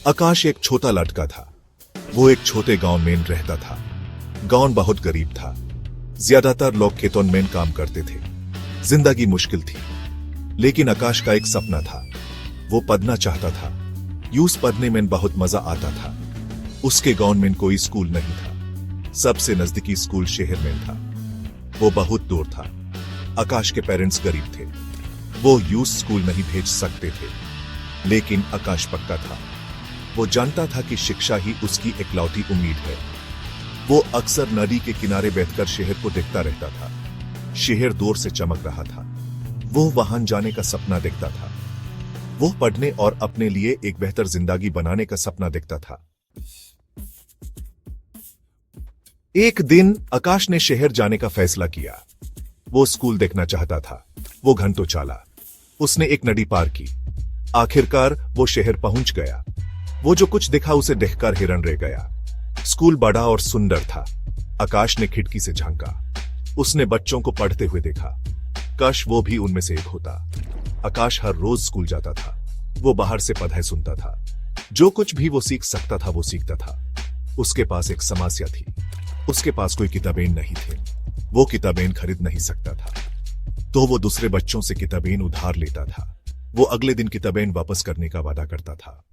आकाश एक छोटा लड़का था। वो एक छोटे गांव में रहता था। गांव बहुत गरीब था। ज्यादातर लोग खेतों में काम करते थे। जिंदगी मुश्किल थी, लेकिन आकाश का एक सपना था। वो पढ़ना चाहता था। यूस पढ़ने में बहुत मजा आता था। उसके गांव में कोई स्कूल नहीं था। सबसे नजदीकी स्कूल शहर में था। वो बहुत दूर था। आकाश के पेरेंट्स गरीब थे। वो यूस स्कूल नहीं भेज सकते थे, लेकिन आकाश पक्का था। वो जानता था कि शिक्षा ही उसकी इकलौती उम्मीद है। वो अक्सर नदी के किनारे बैठकर शहर को देखता रहता था। शहर दूर से चमक रहा था। वो वहां जाने का सपना देखता था। वो पढ़ने और अपने लिए एक बेहतर जिंदगी बनाने का सपना देखता था। एक दिन आकाश ने शहर जाने का फैसला किया। वो स्कूल देखना चाहता था। वो घंटों चला। उसने एक नदी पार की। आखिरकार वो शहर पहुंच गया। वो जो कुछ देखा उसे देखकर हैरान रह गया। स्कूल बड़ा और सुंदर था। आकाश ने खिड़की से झांका। उसने बच्चों को पढ़ते हुए देखा। काश वो भी उनमें से एक होता। आकाश हर रोज स्कूल जाता था। वो बाहर से पढ़ाई सुनता था। जो कुछ भी वो सीख सकता था वो सीखता था। उसके पास एक समस्या थी। उसके पास कोई किताबें नहीं थे। वो किताबें खरीद नहीं सकता था, तो वो दूसरे बच्चों से किताबें उधार लेता था। वो अगले दिन किताबें वापस करने का वादा करता था।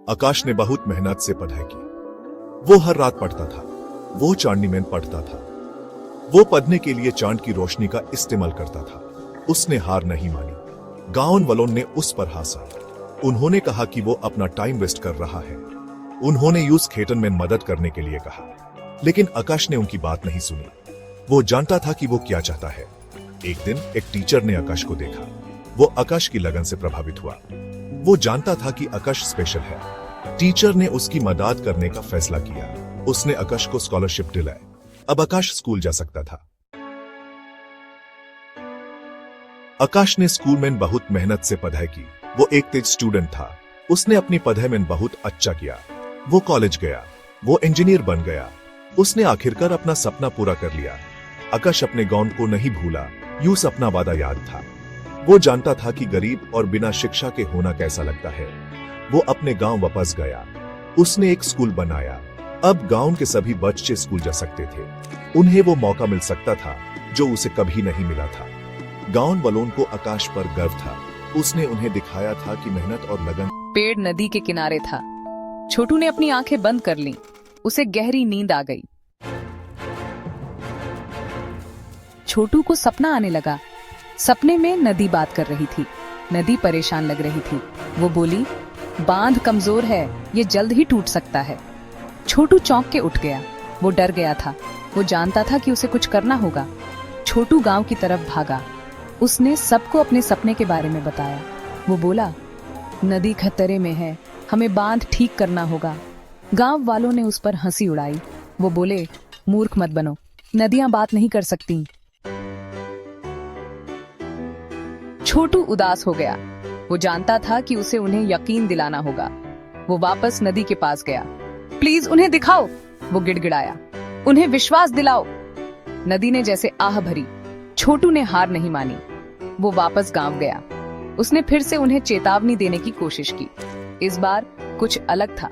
आकाश ने बहुत मेहनत से पढ़ाई की। वो हर रात पढ़ता था। वो चांदनी में पढ़ता था। वो पढ़ने के लिए चांद की रोशनी का इस्तेमाल करता था। उसने हार नहीं मानी। गांव वालों ने उस पर हंसा। उन्होंने कहा कि वो अपना टाइम वेस्ट कर रहा है। उन्होंने यूस खेतन में मदद करने के लिए कहा, लेकिन आकाश ने उनकी बात नहीं सुनी। वो जानता था कि वो क्या चाहता है। एक दिन एक टीचर ने आकाश को देखा। वो आकाश की लगन से प्रभावित हुआ। वो जानता था कि आकाश स्पेशल है। टीचर ने उसकी मदद करने का फैसला किया। उसने आकाश को स्कॉलरशिप दिलाई। अब आकाश स्कूल जा सकता था। आकाश ने स्कूल में बहुत मेहनत से पढ़ाई की। वो एक तेज स्टूडेंट था। उसने अपनी पढ़ाई में बहुत अच्छा किया। वो कॉलेज गया। वो इंजीनियर बन गया। उसने आखिरकार अपना सपना पूरा कर लिया। आकाश अपने गांव को नहीं भूला। यूस अपना वादा याद था। वो जानता था कि गरीब और बिना शिक्षा के होना कैसा लगता है। वो अपने गांव वापस गया। उसने एक स्कूल बनाया। अब गांव के सभी बच्चे स्कूल जा सकते थे। उन्हें वो मौका मिल सकता था जो उसे कभी नहीं मिला था। गांव वालों को आकाश पर गर्व था। उसने उन्हें दिखाया था कि मेहनत और लगन। पेड़ नदी के किनारे था। छोटू ने अपनी आंखें बंद कर लीं। उसे गहरी नींद आ गई। छोटू को सपना आने लगा। सपने में नदी बात कर रही थी। नदी परेशान लग रही थी। वो बोली, बांध कमजोर है, ये जल्द ही टूट सकता है। छोटू चौंक के उठ गया। वो डर गया था। वो जानता था कि उसे कुछ करना होगा। छोटू गांव की तरफ भागा। उसने सबको अपने सपने के बारे में बताया। वो बोला, नदी खतरे में है, हमें बांध ठीक करना होगा। गांव वालों ने उस पर हंसी उड़ाई। वो बोले, मूर्ख मत बनो, नदियां बात नहीं कर सकती। छोटू उदास हो गया। वो जानता था कि उसे उन्हें यकीन दिलाना होगा। वो वापस नदी के पास गया। प्लीज उन्हें दिखाओ, वो गिड़गिड़ाया। उन्हें विश्वास दिलाओ। नदी ने जैसे आह भरी। छोटू ने हार नहीं मानी। वो वापस गांव गया। उसने फिर से उन्हें चेतावनी देने की कोशिश की। इस बार कुछ अलग था।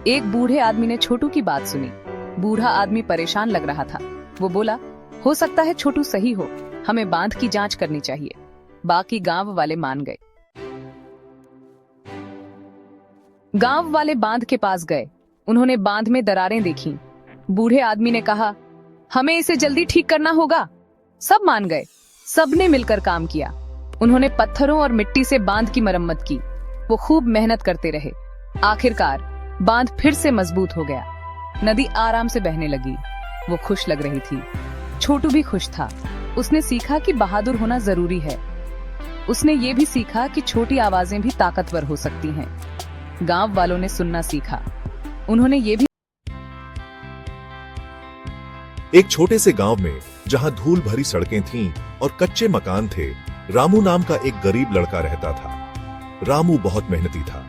एक बूढ़े आदमी ने छोटू की बात सुनी। बूढ़ा आदमी परेशान लग रहा था। वो बोला, हो सकता है छोटू सही हो, हमें बांध की जांच करनी चाहिए। बाकी गांव वाले मान गए। गांव वाले बांध के पास गए। उन्होंने बांध में दरारें देखीं। बूढ़े आदमी ने कहा, हमें इसे जल्दी ठीक करना होगा। सब मान गए। सबने मिलकर काम किया। उन्होंने पत्थरों और मिट्टी से बांध की मरम्मत की। वो खूब मेहनत करते रहे। आखिरकार बांध फिर से मजबूत हो गया। नदी आराम से बहने लगी। वो खुश लग रही थी। छोटू भी खुश था। उसने सीखा कि बहादुर होना जरूरी है। उसने ये भी सीखा कि छोटी आवाजें भी ताकतवर हो सकती हैं। गांव वालों ने सुनना सीखा। उन्होंने ये भी। एक छोटे से गांव में जहां धूल भरी सड़कें थीं और कच्चे मकान थे, रामू नाम का एक गरीब लड़का रहता था। रामू बहुत मेहनती था।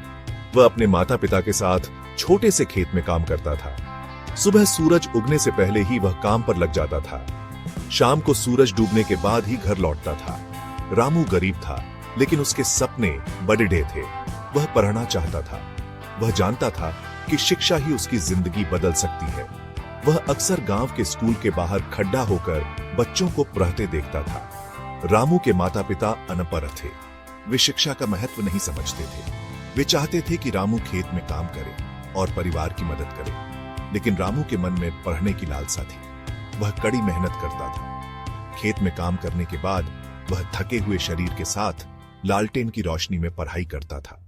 वह अपने माता पिता के साथ छोटे से खेत में काम करता था। सुबह सूरज उगने से पहले ही वह काम पर लग जाता था। शाम को सूरज डूबने के बाद ही घर लौटता था। रामू गरीब था, लेकिन उसके सपने बड़े थे। वह पढ़ना चाहता था। वह जानता था कि शिक्षा ही उसकी जिंदगी बदल सकती है। वह अक्सर गांव के स्कूल के बाहर खड्डा होकर बच्चों को पढ़ते देखता था। रामू के माता पिता अनपढ़ थे। वे शिक्षा का महत्व नहीं समझते थे। वे चाहते थे कि रामू खेत में काम करे और परिवार की मदद करे, लेकिन रामू के मन में पढ़ने की लालसा थी। वह कड़ी मेहनत करता था। खेत में काम करने के बाद वह थके हुए शरीर के साथ लालटेन की रोशनी में पढ़ाई करता था।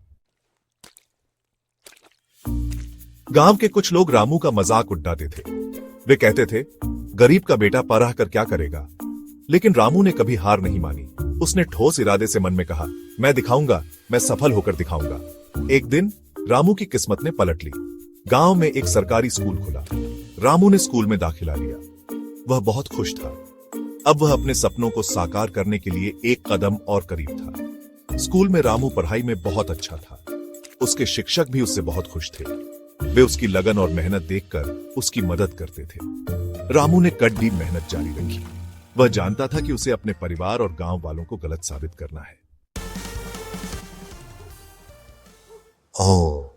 गांव के कुछ लोग रामू का मजाक उड़ाते थे। वे कहते थे, गरीब का बेटा पढ़ कर क्या करेगा। लेकिन रामू ने कभी हार नहीं मानी। उसने ठोस इरादे से मन में कहा, मैं दिखाऊंगा, मैं सफल होकर दिखाऊंगा। एक दिन रामू की किस्मत ने पलट ली। गांव में एक सरकारी स्कूल खुला। रामू ने स्कूल में दाखिला लिया। वह बहुत खुश था। अब वह अपने सपनों को साकार करने के लिए एक कदम और करीब था। स्कूल में रामू पढ़ाई में बहुत अच्छा था। उसके शिक्षक भी उससे बहुत खुश थे। वे उसकी लगन और मेहनत देखकर उसकी मदद करते थे। रामू ने कड़ी मेहनत जारी रखी। वह जानता था कि उसे अपने परिवार और गांव वालों को गलत साबित करना है। ओह,